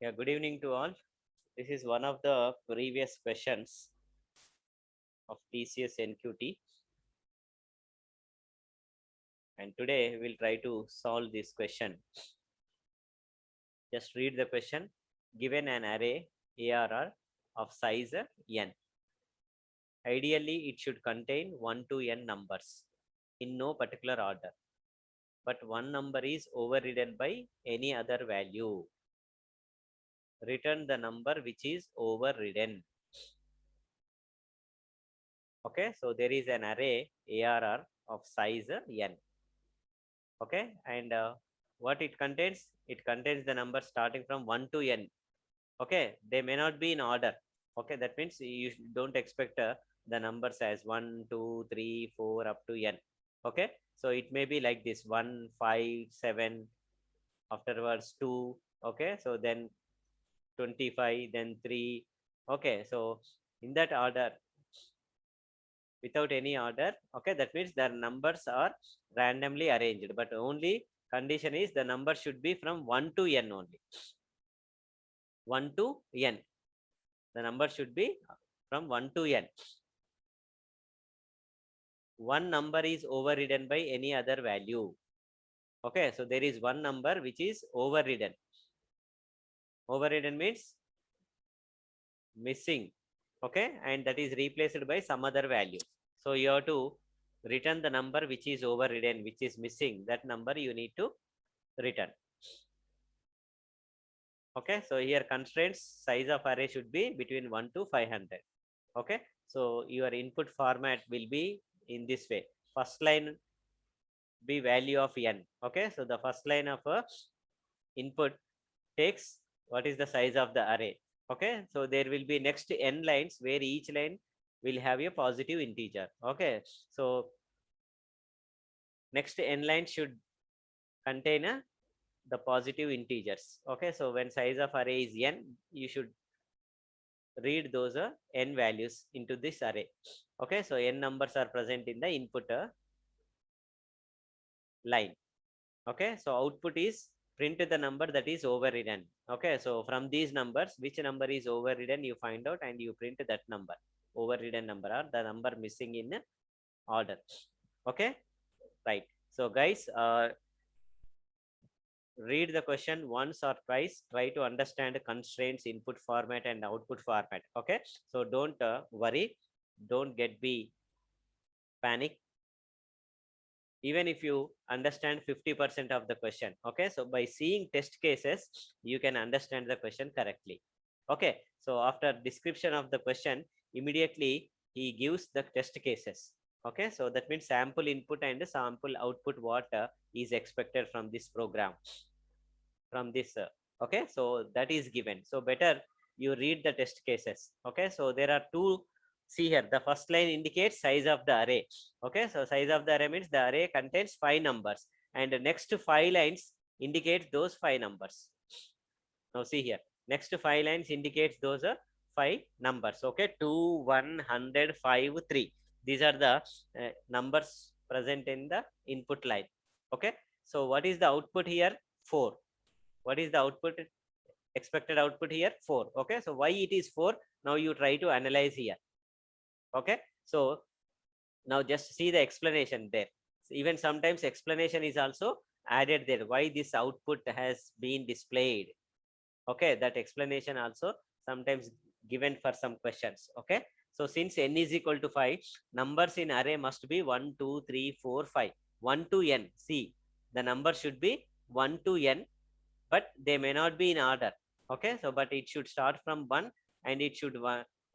Yeah, good evening to all. This is one of the previous questions of TCS NQT, and today we'll try to solve this question. Just read the question. Given an array ARR of size n, ideally it should contain 1 to n numbers in no particular order, but one number is overridden by any other value. Return the number which is overridden. Okay, so there is an array ARR of size n. Okay, and what it contains? It contains the number starting from 1 to n. Okay, they may not be in order. Okay, that means you don't expect the numbers as 1, 2, 3, 4 up to n. Okay, so it may be like this 1, 5, 7, afterwards 2. Okay, so then 25, then 3. Okay, so in that order, without any order. Okay, that means their numbers are randomly arranged, but only condition is the number should be from 1 to n only. 1 to n. The number should be from 1 to n. One number is overridden by any other value. Okay, so there is one number which is overridden. Overridden means missing. Okay, and that is replaced by some other value. So you have to return the number which is overridden, which is missing. That number you need to return. Okay, so here constraints size of array should be between 1 to 500. Okay, so your input format will be in this way. First line be value of n. Okay, so the first line of a input takes what is the size of the array. Okay, so there will be next n lines where each line will have a positive integer. Okay, so next n line should contain the positive integers. Okay, so when size of array is n, you should read those n values into this array. Okay, so n numbers are present in the input line. Okay, so output is print the number that is overridden. Okay, so from these numbers, which number is overridden, you find out and you print that number, overridden number or the number missing in order. Okay, right. So guys, read the question once or twice, try to understand constraints, input format and output format. Okay, so don't worry, don't be panic even if you understand 50% of the question. Okay, so by seeing test cases you can understand the question correctly. Okay, so after description of the question, immediately he gives the test cases. Okay, so that means sample input and sample output what is expected from this program, from this okay, so that is given. So better you read the test cases. Okay, so there are two. See here, the first line indicates size of the array. Okay, so size of the array means the array contains 5 numbers, and the next 5 lines indicate those 5 numbers. Now see here, next 5 lines indicates those 5 numbers. Okay, 2, 100, 5, 3. These are the numbers present in the input line. Okay, so what is the output here? 4. What is the output? Expected output here? 4. Okay, so why it is 4? Now you try to analyze here. Okay, so now just see the explanation there. Even sometimes explanation is also added there, why this output has been displayed. Okay, that explanation also sometimes given for some questions. Okay, so since n is equal to 5, numbers in array must be 1, 2, 3, 4, 5. 1 to n. See, the number should be 1 to n, but they may not be in order. Okay, so but it should start from 1 and it should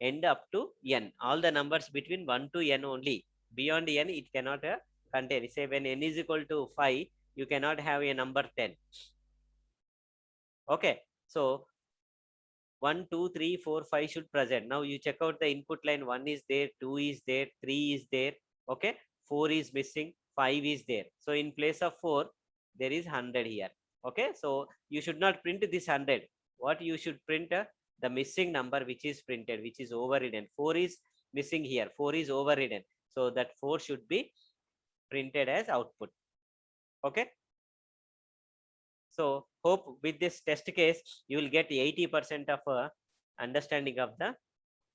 end up to n. All the numbers between 1 to n only. Beyond n, it cannot contain. Say when n is equal to 5, you cannot have a number 10. Okay, so 1, 2, 3, 4, 5 should present. Now you check out the input line. 1 is there, 2 is there, 3 is there. Okay, 4 is missing, 5 is there. So in place of 4, there is 100 here. Okay, so you should not print this 100. What you should print? The missing number which is printed, which is overridden. 4 is missing here, 4 is overridden. So that 4 should be printed as output. Okay, so hope with this test case, you will get 80% of understanding of the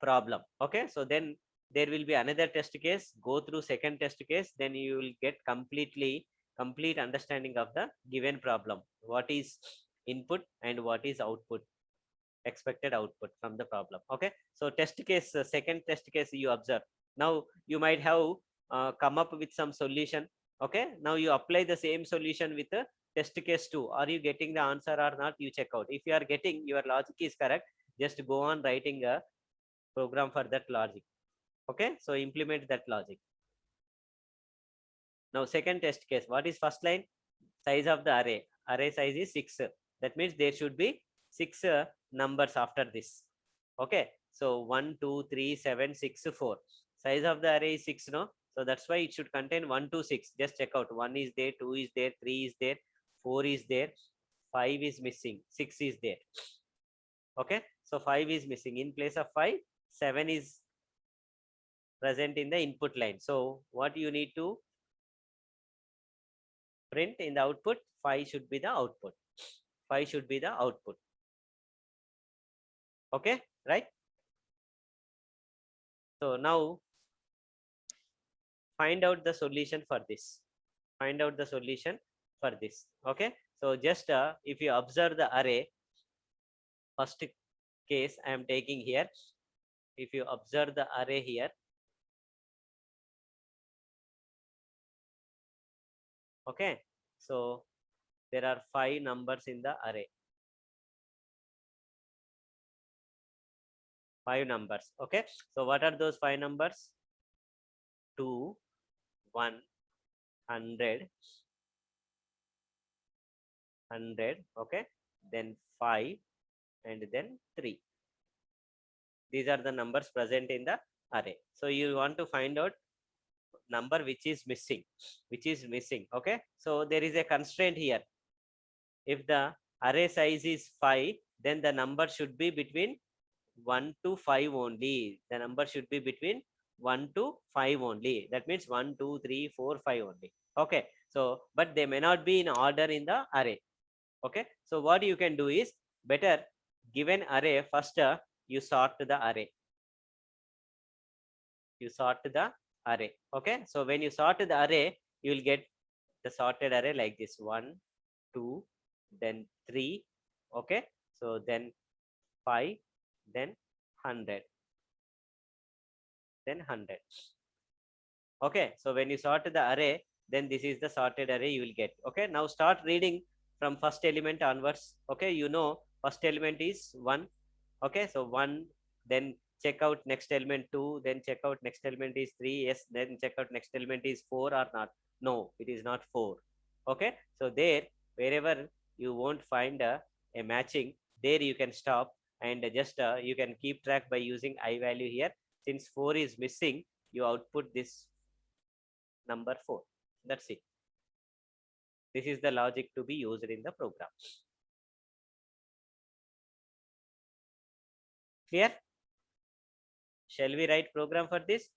problem. Okay, so then there will be another test case, go through second test case, then you will get complete understanding of the given problem. What is input and what is output, expected output from the problem. Okay, so test case, second test case you observe. Now you might have come up with some solution. Okay, now you apply the same solution with the test case 2. Are you getting the answer or not? You check out. If you are getting, your logic is correct, just go on writing a program for that logic. Okay, so implement that logic. Now second test case, what is first line? Size of the array size is 6. That means there should be 6 numbers after this. Okay, so 1 2 3 7 6 4. Size of the array is 6, no? So that's why it should contain 1 to 6. Just check out. 1 is there, 2 is there, 3 is there, 4 is there, 5 is missing, 6 is there. Okay, so 5 is missing. In place of 5, 7 is present in the input line. So what you need to print in the output? 5 should be the output. 5 should be the output. Okay, right? So now find out the solution for this. Find out the solution for this. Okay, so just if you observe the array, first case I am taking here. If you observe the array here, okay, so there are 5 numbers in the array. 5 numbers. Okay, so what are those 5 numbers? 2, 1, 100, 100. Okay, then 5, and then 3. These are the numbers present in the array. So you want to find out number which is missing. Okay, so there is a constraint here. If the array size is 5, then the number should be between 1 to 5 only. The number should be between 1 to 5 only. That means 1 2 3 4 5 only. Okay, so but they may not be in order in the array. Okay, so what you can do is, better given array, first you sort the array. You sort the array. Okay, so when you sort the array, you will get the sorted array like this: 1 2, then 3. Okay, so then 5, then 100, then 100. Okay, so when you sort the array, then this is the sorted array you will get. Okay, now start reading from first element onwards. Okay, you know first element is 1. Okay, so 1, then check out next element 2, then check out next element is 3. Yes, then check out next element is 4 or not. No, it is not 4. Okay, so there, wherever you won't find a matching, there you can stop, and just you can keep track by using I value here. Since 4 is missing, you output this number 4. That's it. This is the logic to be used in the program. Clear? Shall we write program for this?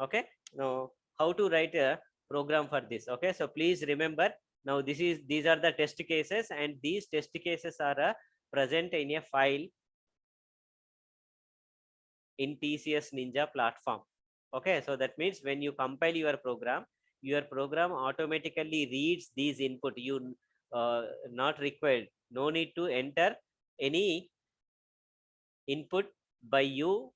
Okay, now how to write a program for this? Okay, so please remember, now these are the test cases, and these test cases are present in a file in TCS Ninja platform. Okay, so that means when you compile your program automatically reads these input. You not required, no need to enter any input by you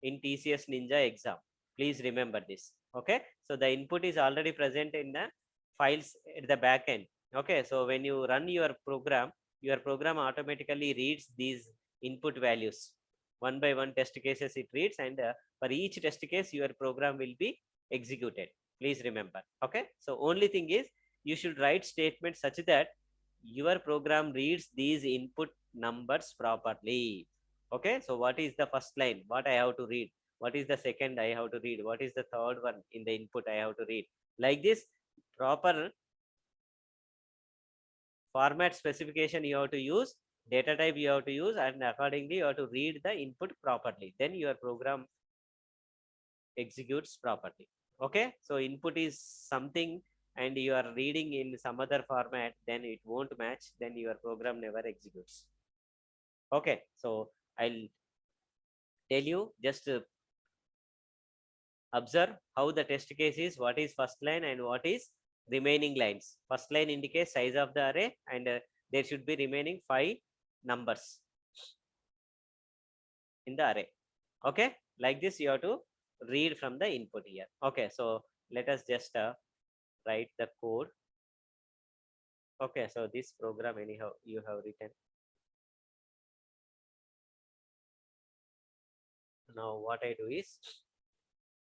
in TCS Ninja exam. Please remember this. Okay, so the input is already present in the files at the back end. Okay, so when you run your program automatically reads these input values. One by one test cases it reads, and for each test case your program will be executed. Please remember. Okay, so only thing is, you should write statements such that your program reads these input numbers properly. Okay, so what is the first line? What I have to read? What is the second I have to read? What is the third one in the input I have to read? Like this, proper format specification you have to use, data type you have to use, and accordingly you have to read the input properly. Then your program executes properly. Okay, so input is something and you are reading in some other format, then it won't match, then your program never executes. Okay, so I'll tell you, just observe how the test case is, what is first line and what is remaining lines. First line indicates size of the array, and there should be remaining 5 numbers in the array. Okay, like this you have to read from the input here. Okay, so let us just write the code. Okay, so this program anyhow you have written. Now what I do is,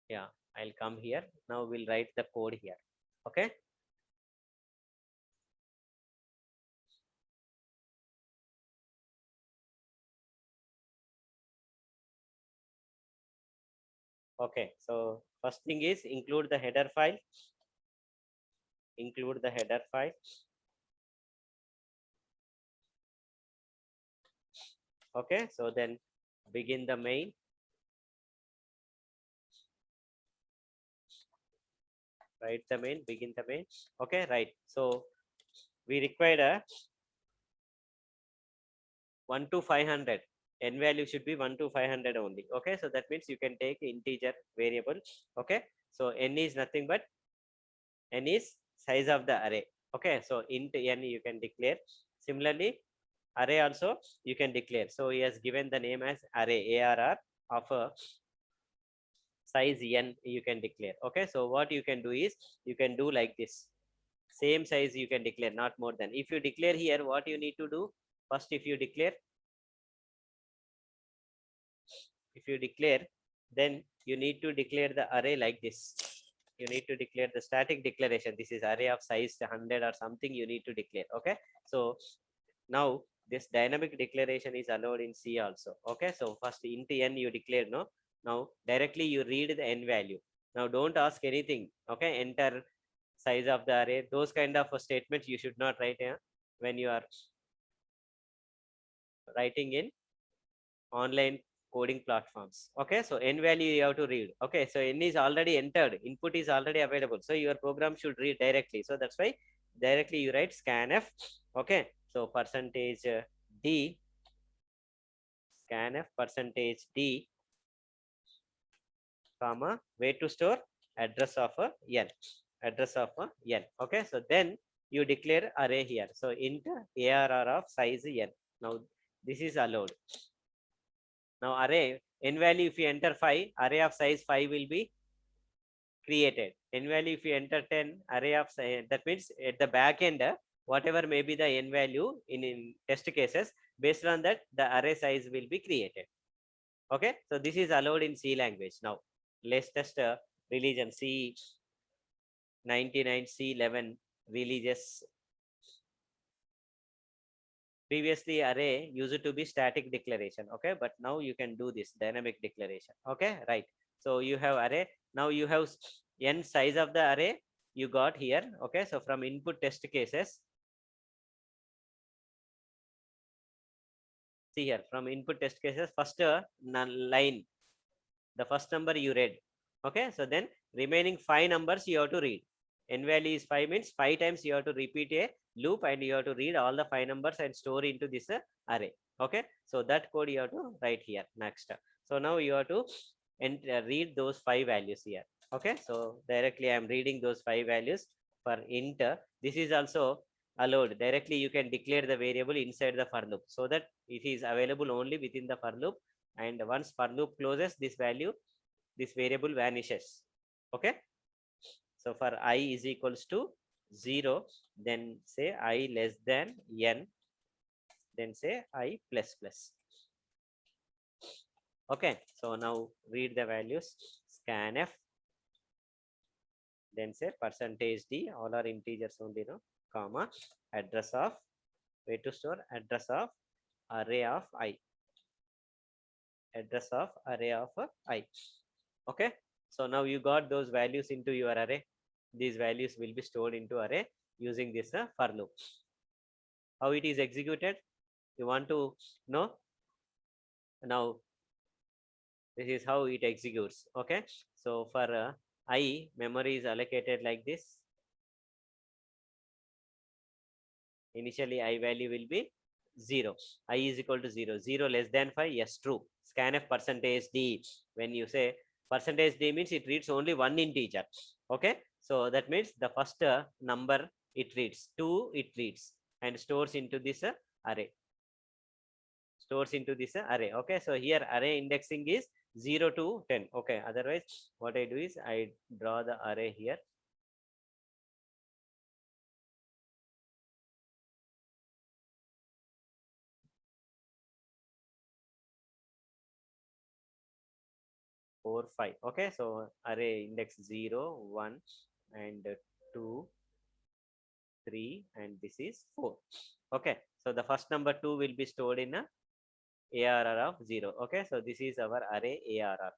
yeah, I'll come here. Now we'll write the code here. Okay. Okay, so first thing is include the header file. Include the header file. Okay, so then begin the main. Write the main, begin the main. Okay, right. So we require a 1 to 500. N value should be 1 to 500 only. Okay, so that means you can take integer variable. Okay, so n is nothing but n is size of the array. Okay, so int n you can declare. Similarly, array also you can declare. So he has given the name as array arr of a size n you can declare. Okay, so what you can do is you can do like this. Same size you can declare, not more than. If you declare here, what you need to do first, if you declare, then you need to declare the array like this. You need to declare the static declaration. This is array of size 100 or something you need to declare. Okay, so now this dynamic declaration is allowed in C also. Okay, so first int n you declare, no. Now directly you read the n value. Now don't ask anything. Okay, enter size of the array. Those kind of statements you should not write when you are writing in online coding platforms. Okay, so n value you have to read. Okay, so n is already entered, input is already available, so your program should read directly. So that's why directly you write scanf. Okay, so percentage d, scanf percentage d, comma, way to store, address of a n, address of a n. Okay, so then you declare array here. So int arr of size n. Now this is allowed. Now array n value, if you enter 5, array of size 5 will be created. N value, if you enter 10, array of size, that means at the back end, whatever may be the n value in test cases, based on that the array size will be created. Okay, so this is allowed in C language. Now let's test religion. C 99, C11 religious. Previously array used to be static declaration. Okay, but now you can do this dynamic declaration. Okay, right. So you have array. Now you have n size of the array you got here. Okay, so from input test cases, see here, from input test cases, first line, the first number you read. Okay, so then remaining 5 numbers you have to read. N value is 5 means 5 times you have to repeat a loop, and you have to read all the 5 numbers and store into this array. Okay, so that code you have to write here next. So now you have to read those 5 values here. Okay, so directly I am reading those 5 values for int. This is also allowed. Directly you can declare the variable inside the for loop, so that it is available only within the for loop, and once for loop closes, this value, this variable vanishes. Okay, so for I is equals to 0, then say I less than n, then say I plus plus. Okay, so now read the values. Scanf, then say percentage d, all are integers only, no, comma, address of, way to store, address of array of I, address of array of I. Okay, so now you got those values into your array. These values will be stored into array using this for loop. How it is executed, you want to know? Now this is how it executes. Okay, so for I, memory is allocated like this. Initially I value will be 0. I is equal to 0. 0 less than 5. Yes, true. Scanf percentage D. When you say percentage D means it reads only one integer. Okay. So that means the first number it reads 2 it reads and stores into this array. Stores into this array. Okay. So here array indexing is 0 to 10. Okay. Otherwise what I do is I draw the array here. Four, 5. Okay, so array index 0, 1, and 2, 3, and this is 4. Okay, so the first number 2 will be stored in a ARR of 0. Okay, so this is our array ARR.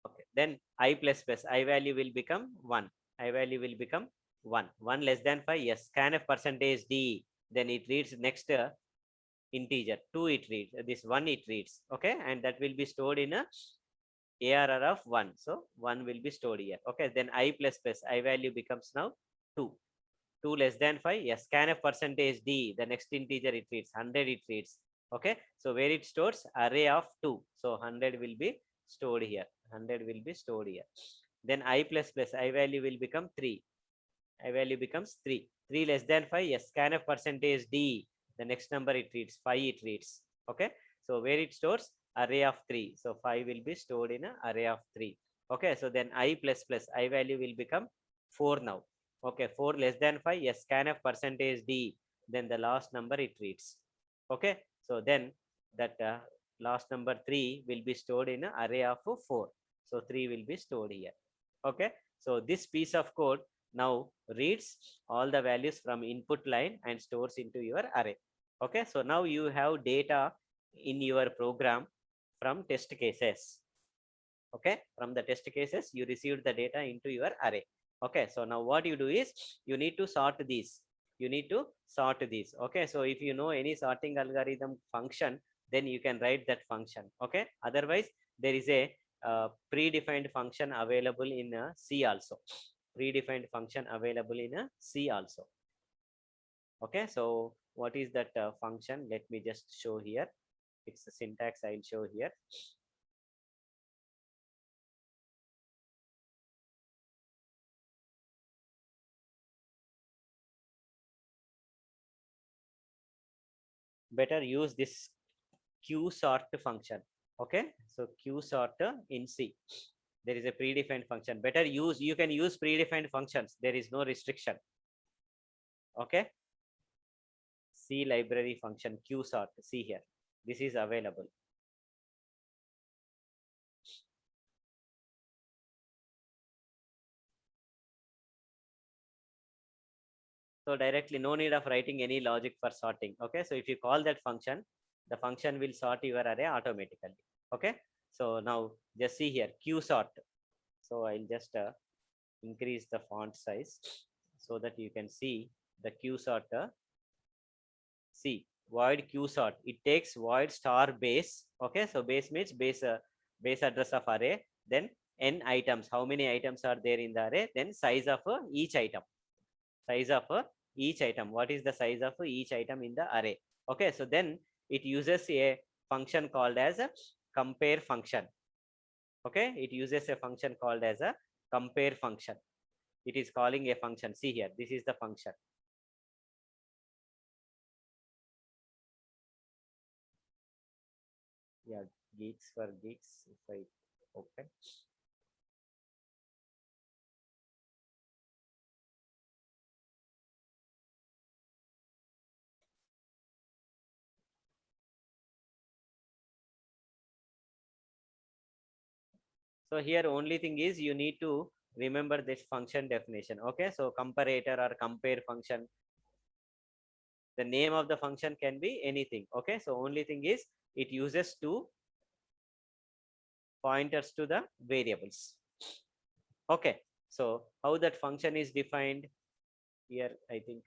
Okay, then I plus plus I value will become 1. I value will become 1. 1 less than 5. Yes, scanf percentage D. Then it reads next integer. 2 it reads. This 1 it reads. Okay, and that will be stored in a ARR of 1. So 1 will be stored here. Okay, then I plus plus I value becomes now 2. 2 less than 5. Yes, scanf percentage D. The next integer it reads 100 it reads. Okay, so where it stores array of 2. So 100 will be stored here. 100 will be stored here. Then I plus plus I value will become 3. I value becomes 3. 3 less than 5. Yes, scanf percentage D. The next number it reads 5 it reads. Okay, so where it stores array of 3. So 5 will be stored in an array of 3. Okay, so then I plus plus I value will become 4 now. Okay, 4 less than 5. Yes, scanf percentage D. Then the last number it reads. Okay, so then that last number 3 will be stored in an array of 4. So 3 will be stored here. Okay, so this piece of code now reads all the values from input line and stores into your array. Okay, so now you have data in your program from test cases. Okay, from the test cases you received the data into your array. Okay, so now what you do is you need to sort these. You need to sort these. Okay, so if you know any sorting algorithm function, then you can write that function. Okay, otherwise there is a predefined function available in C also. Predefined function available in a C also. Okay, so what is that function? Let me just show here. It's the syntax I'll show here. Better use this qsort function. Okay, so qsort in C. There is a predefined function. Better use, you can use predefined functions. There is no restriction. Okay, C library function qsort. See here, this is available. So directly, no need of writing any logic for sorting. Okay, so if you call that function, the function will sort your array automatically. Okay, so now just see here qsort. So I'll just increase the font size so that you can see the qsort. See void qsort. It takes void star base. Okay, so base means base address of array. Then n items. How many items are there in the array? Then size of each item. Size of each item. What is the size of each item in the array? Okay, so then it uses a function called as a compare function. Okay, it uses a function called as a compare function. It is calling a function. See here, this is the function. Yeah, geeks for geeks. If I open. So here only thing is you need to remember this function definition. Okay, so comparator or compare function. The name of the function can be anything. Okay, so only thing is it uses two pointers to the variables. Okay, so how that function is defined here, I think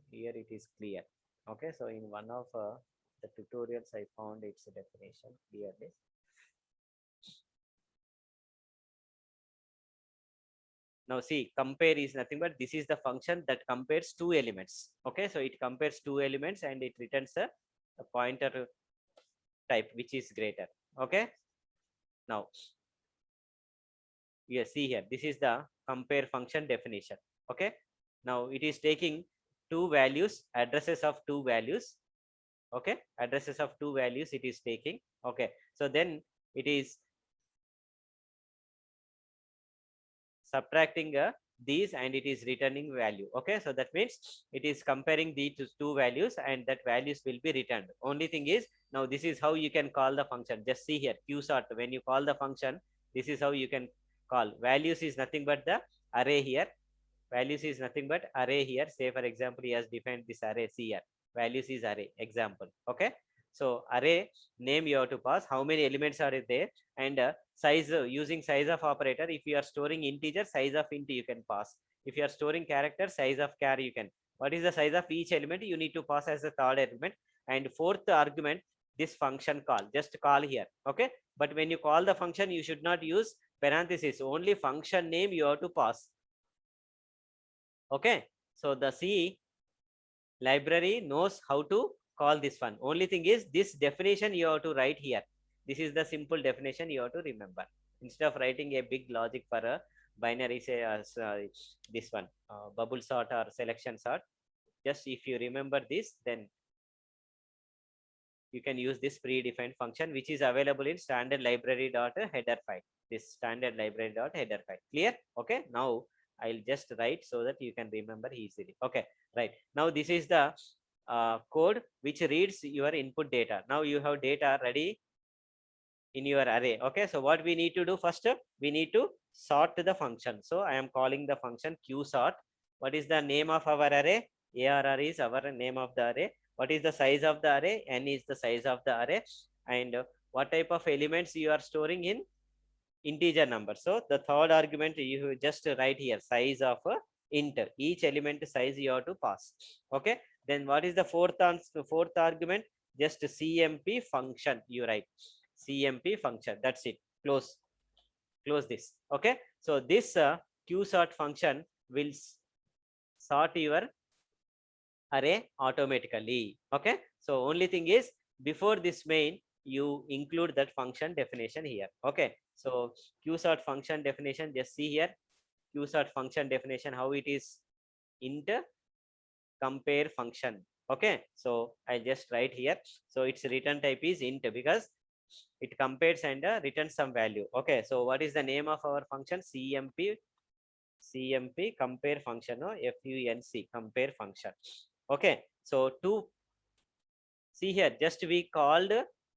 here it is clear. Okay, so in one of the tutorials I found its definition clearly. Now see, compare is nothing but this is the function that compares two elements. Okay, so it compares two elements and it returns a pointer type which is greater. Okay, now you see here, this is the compare function definition. Okay, now it is taking two values, addresses of two values. Okay, addresses of two values it is taking. Okay, so then it is subtracting these and it is returning value. Okay, so that means it is comparing the two values and that values will be returned. Only thing is, now this is how you can call the function. Just see here, qsort, when you call the function, this is how you can call. Values is nothing but the array here. Values is nothing but array here. Say for example, he has defined this array. See here, values is array example. Okay, so array name you have to pass, how many elements are there, and size, using size of operator. If you are storing integer, size of int you can pass. If you are storing character, size of char you can. What is the size of each element? You need to pass as the third element. And fourth argument, this function call, just call here. Okay, but when you call the function, you should not use parenthesis. Only function name you have to pass. Okay, so the C library knows how to call this one. Only thing is, this definition you have to write here. This is the simple definition you have to remember. Instead of writing a big logic for a binary, say this one, bubble sort or selection sort, just if you remember this, then you can use this predefined function which is available in standard library.header file. This standard library.header file. Clear? Okay, now I'll just write so that you can remember easily. Okay, right. Now this is the code which reads your input data. Now you have data ready in your array. Okay, so what we need to do first, we need to sort the function. So I am calling the function qsort. What is the name of our array? ARR is our name of the array. What is the size of the array? N is the size of the array. And what type of elements you are storing in? Integer number. So the third argument you just write here, size of int. Each element size you have to pass. Okay, then what is the fourth argument? Just cmp function you write. CMP function. That's it. Close this. Okay, so this qsort function will sort your array automatically. Okay, so only thing is, before this main, you include that function definition here. Okay, so qsort function definition, just see here, qsort function definition, how it is int compare function. Okay, so I just write here. So its return type is int because it compares and returns some value. Okay, so what is the name of our function? cmp compare function, or func compare function. Okay, so to see here, just we called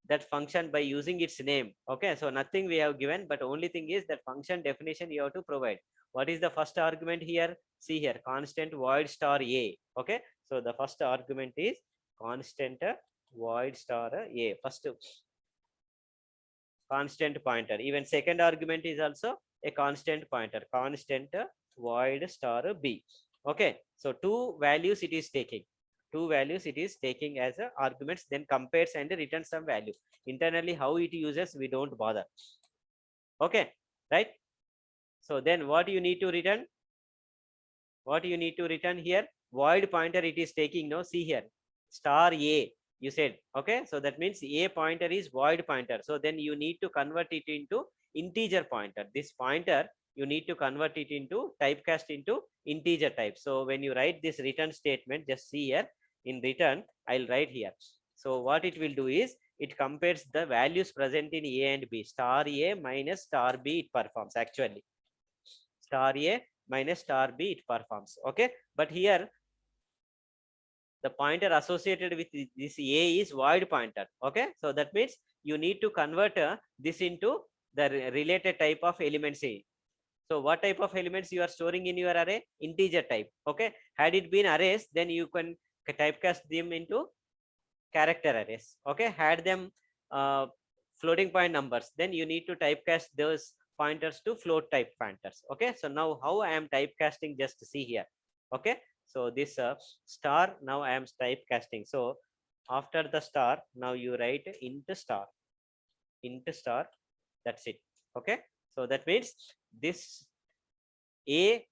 that function by using its name. Okay, so nothing we have given, but only thing is that function definition you have to provide. What is the first argument here? See here, constant void star a. Okay, so the first argument is constant void star a. First constant pointer. Even second argument is also a constant pointer, constant void star b. Okay, so two values it is taking. Two values it is taking as arguments, then compares and returns some value. Internally, how it uses, we don't bother. Okay, right? So then what you need to return? What you need to return here? Void pointer it is taking. No, see here, star a. You said, okay, so that means a pointer is void pointer. So then you need to convert it into integer pointer. This pointer you need to convert it into typecast into integer type. So when you write this return statement, just see here, in return I'll write here. So what it will do is, it compares the values present in a and b. Star a minus star b it performs. Actually, star a minus star b it performs. Okay, but here the pointer associated with this a is void pointer. Okay, so that means you need to convert this into the related type of elements a. So what type of elements you are storing in your array? Integer type. Okay, had it been arrays, then you can typecast them into character arrays. Okay, had them floating point numbers, then you need to typecast those pointers to float type pointers. Okay, so now how I am typecasting, just see here. Okay, so this star, now I am typecasting. So after the star, now you write int star. That's it. Okay, so that means this A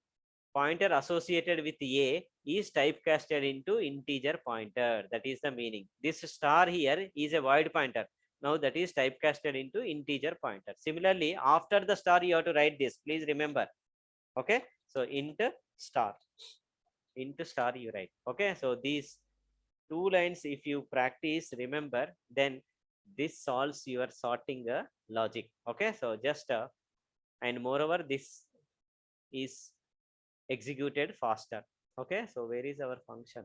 pointer associated with A is typecasted into integer pointer. That is the meaning. This star here is a void pointer. Now that is typecasted into integer pointer. Similarly, after the star, you have to write this. Please remember. Okay. So int star. Int star you write. Okay. So these two lines, if you practice, remember, then this solves your sorting logic. Okay. So just and moreover, this is executed faster. Okay, so where is our function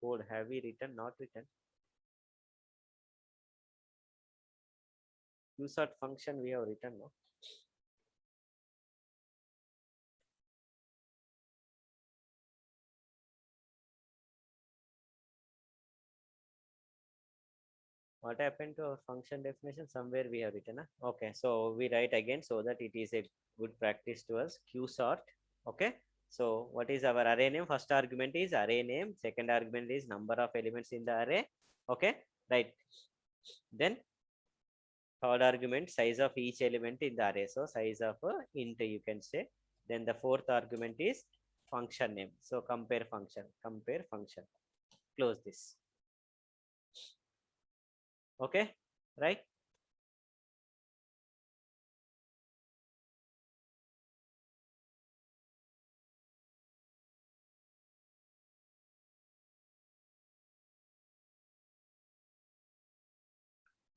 code? Have we written? Not written. Qsort function we have written, no? What happened to our function definition? Somewhere we have written. Okay, so we write again so that it is a good practice to us. Qsort. Okay, so what is our array name? First argument is array name. Second argument is number of elements in the array. Okay, right. Then third argument, size of each element in the array. So size of int you can say. Then the fourth argument is function name. So compare function. Close this. Okay, right?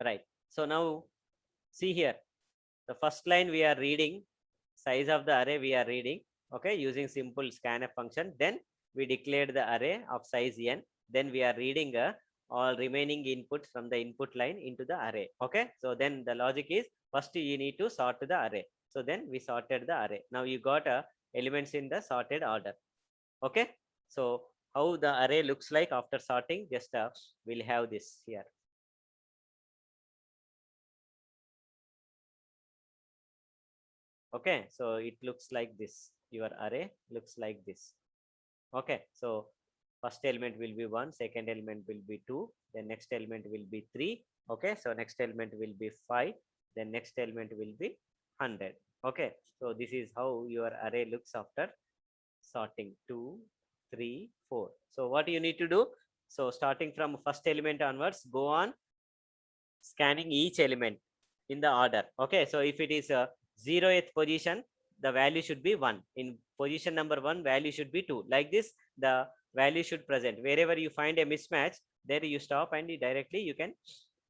Right. So now see here, the first line we are reading, size of the array we are reading, okay, using simple scanf function. Then we declared the array of size n. Then we are reading all remaining inputs from the input line into the array. Okay, so then the logic is first you need to sort the array. So then we sorted the array. Now you got elements in the sorted order. Okay, so how the array looks like after sorting, just we'll have this here. Okay, so it looks like this. Your array looks like this. Okay, so first element will be 1, second element will be 2, then next element will be 3. Okay, so next element will be 5, then next element will be 100. Okay, so this is how your array looks after sorting 2, 3, 4. So what you need to do? So starting from first element onwards, go on scanning each element in the order. Okay, so if it is a 0th position, the value should be 1. In position number 1, value should be 2. Like this, the value should present. Wherever you find a mismatch, there you stop and directly you can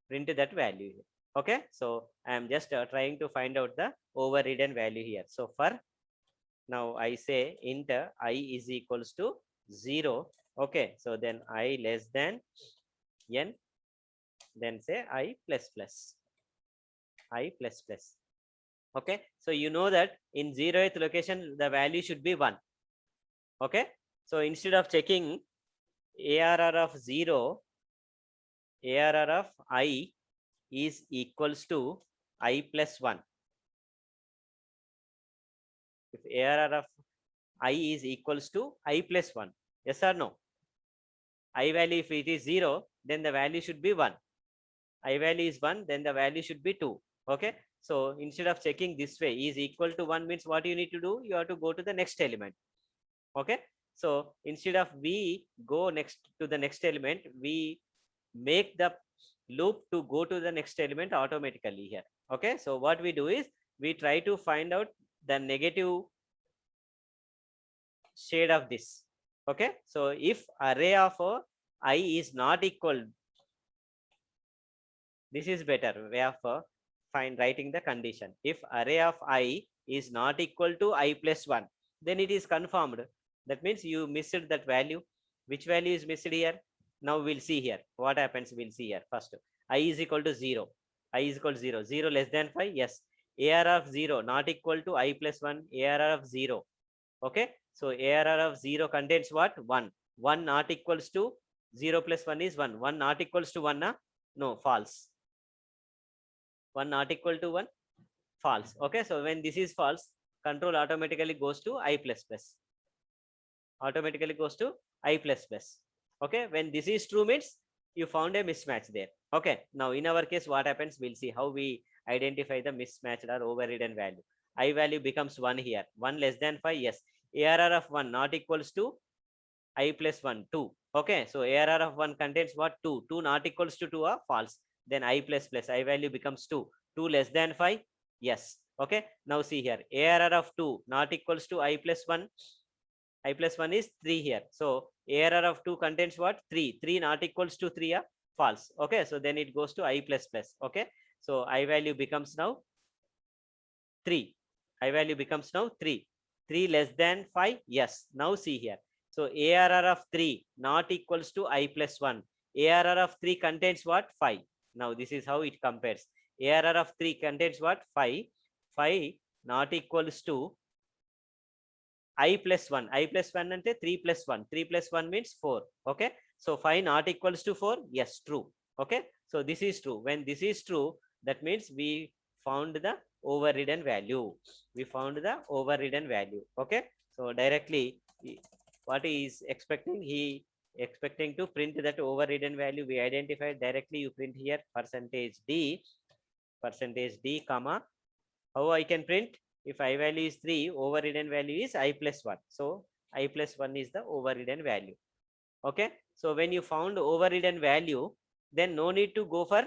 print that value. Okay, so I am just trying to find out the overridden value here. So for now, I say int I is equals to 0. Okay, so then I less than n, then say I plus plus. I plus plus. Okay, so you know that in 0th location, the value should be 1. Okay, so instead of checking ARR of 0, ARR of I is equals to I plus 1. If ARR of I is equals to I plus 1, yes or no? I value, if it is 0, then the value should be 1. I value is 1, then the value should be 2. Okay, so instead of checking this way, is equal to 1 means what you need to do? You have to go to the next element. Okay, so instead of we go next to the next element, we make the loop to go to the next element automatically here. Okay, so what we do is we try to find out the negative shade of this. Okay, so if array of I is not equal, this is better way of writing the condition. If array of I is not equal to I plus 1, then it is confirmed. That means you missed that value. Which value is missed here? Now we'll see here. What happens? We'll see here. First, I is equal to 0. I is equal to 0. 0 less than 5? Yes. ARR of 0 not equal to I plus 1. ARR of 0. Okay. So ARR of 0 contains what? 1. 1 not equals to 0 plus 1 is 1. 1 not equals to 1? No, false. 1 not equal to 1, false. Okay, so when this is false, control automatically goes to I plus plus. Automatically goes to I plus plus. Okay, when this is true means you found a mismatch there. Okay, now in our case, what happens? We'll see how we identify the mismatched or overridden value. I value becomes 1 here. 1 less than 5, yes. ARR of 1 not equals to I plus 1, 2. Okay, so ARR of 1 contains what? 2. 2 not equals to 2 are false. Then I plus I value becomes 2. 2 less than 5, yes. Okay, now see here. ARR of 2 not equals to I plus 1. I plus 1 is 3 here. So ARR of 2 contains what? 3. 3 not equals to 3 are false. Okay, so then it goes to I plus. Okay, so I value becomes now 3. I value becomes now 3. 3 less than 5, yes. Now see here. So ARR of 3 not equals to I plus 1. ARR of 3 contains what? 5. Now this is how it compares. ARR of 3 contains what? 5. 5 not equals to I plus 1. I plus 1 ante 3 plus 1. 3 plus 1 means 4. Okay. So 5 not equals to 4. Yes, true. Okay. So this is true. When this is true, that means we found the overridden value. We found the overridden value. Okay. So directly what he is expecting, he expecting to print that overridden value. We identified directly. You print here percentage D, comma. How I can print? If I value is 3, overridden value is I plus 1. So I plus 1 is the overridden value. Okay. So when you found overridden value, then no need to go for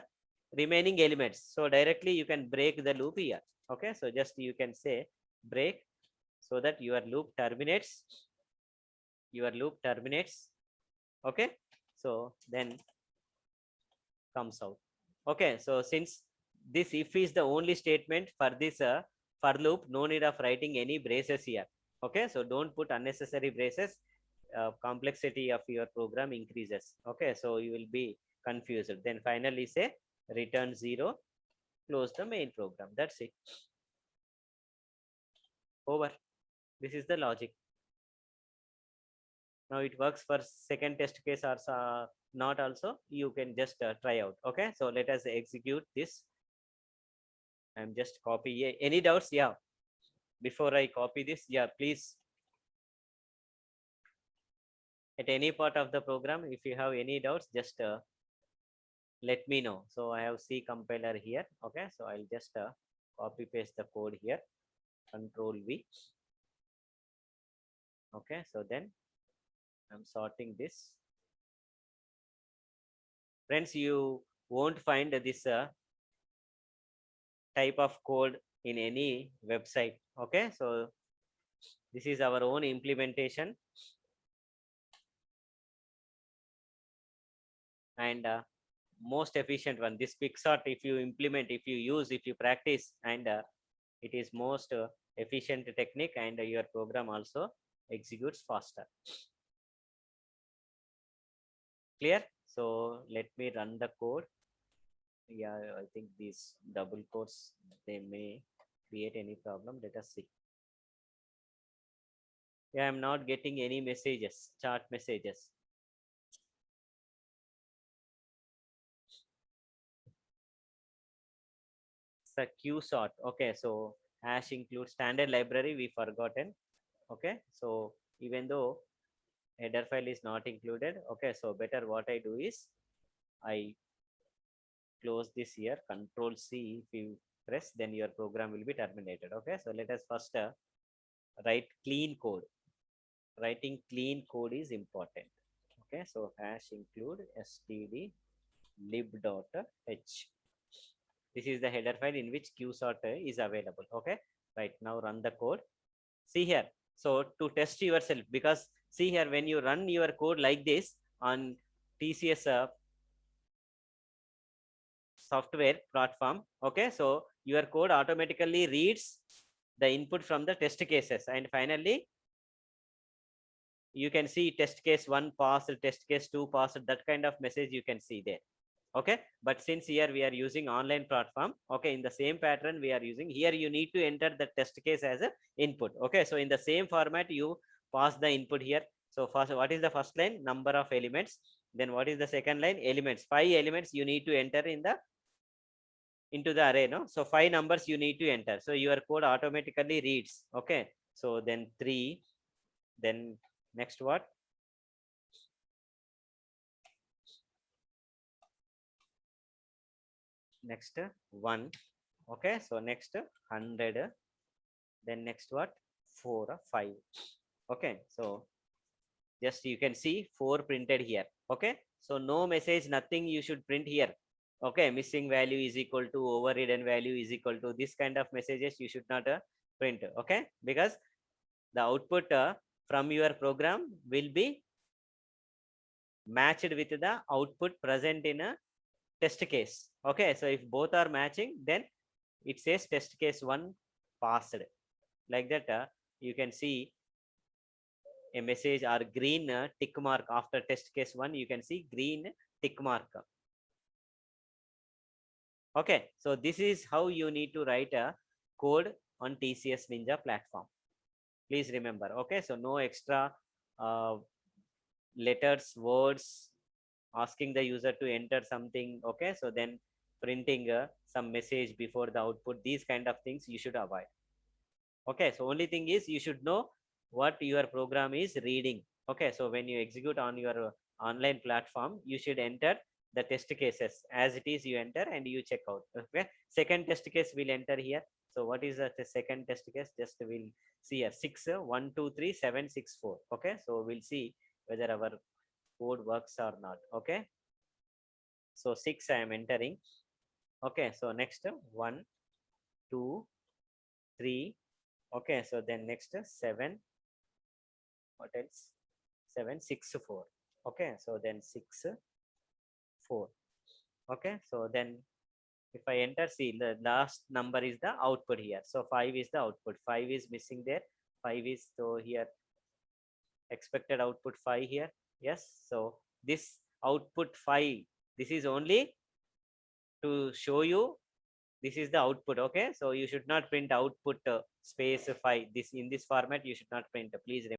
remaining elements. So directly you can break the loop here. Okay. So just you can say break so that your loop terminates. Okay. So then comes out. Okay. So since this if is the only statement for this for loop, no need of writing any braces here. Okay. So don't put unnecessary braces. Complexity of your program increases. Okay. So you will be confused. Then finally say return 0, close the main program. That's it. Over. This is the logic. Now it works for second test case or not also. You can just try out. Okay. So let us execute this. I'm just copy. Any doubts? Yeah. Before I copy this, yeah, please. At any part of the program, if you have any doubts, just let me know. So I have C compiler here. Okay. So I'll just copy paste the code here. Control V. Okay. So then I'm sorting this. Friends, you won't find this type of code in any website. Okay. So this is our own implementation. And most efficient one. This Picsart, if you implement, if you use, if you practice, and it is most efficient technique, and your program also executes faster. Clear? So let me run the code. Yeah, I think these double quotes, they may create any problem. Let us see. Yeah, I'm not getting any messages, chat messages. The QSort. Okay, so hash includes standard library, we forgotten. Okay, so even though header file is not included, okay, so better what I do is I close this here, Control C. If you press, then your program will be terminated. Okay, so let us first write clean code. Writing clean code is important. Okay, so hash include std lib.h. This is the header file in which qsort is available. Okay, right, now run the code. See here. So to test yourself, because see here, when you run your code like this on TCS software platform, okay, so your code automatically reads the input from the test cases, and finally you can see test case 1 passed, test case 2 passed, that kind of message you can see there. Okay, but since here we are using online platform, okay, in the same pattern we are using here, you need to enter the test case as a input. Okay, so in the same format you pass the input here. So first, what is the first line? Number of elements. Then what is the second line? Elements. 5 elements you need to enter in the into the array. No, so 5 numbers you need to enter, so your code automatically reads. Okay, so then 3, then next what? Next 1. Okay, so next 100, then next what, 4, 5. Okay, so just you can see 4 printed here. Okay, so no message, nothing you should print here. Okay, missing value is equal to overridden value is equal to this kind of messages you should not print. Okay, because the output from your program will be matched with the output present in a test case. Okay, so if both are matching, then it says test case 1 passed. Like that, you can see a message or green tick mark after test case 1. You can see green tick mark. Okay, so this is how you need to write a code on TCS Ninja platform. Please remember. Okay, so no extra letters, words, asking the user to enter something. Okay, so then printing some message before the output. These kind of things you should avoid. Okay, so only thing is you should know what your program is reading. Okay, so when you execute on your online platform, you should enter the test cases as it is. You enter and you check out. Okay, second test case will enter here. So what is the second test case? Just we'll see here 6 1 2 3 7 6 4. Okay, so we'll see whether our code works or not. Okay, so 6 I am entering. Okay, so next 1 2 3. Okay, so then next 7. What else? 7 6 4. Okay, so then 6 4. Okay, so then if I enter, see the last number is the output here. So 5 is the output. 5 is missing there. 5 is, so here expected output 5 here. Yes, so this output 5, this is only to show you this is the output. Okay, so you should not print output space 5. This in this format you should not print. Please remember.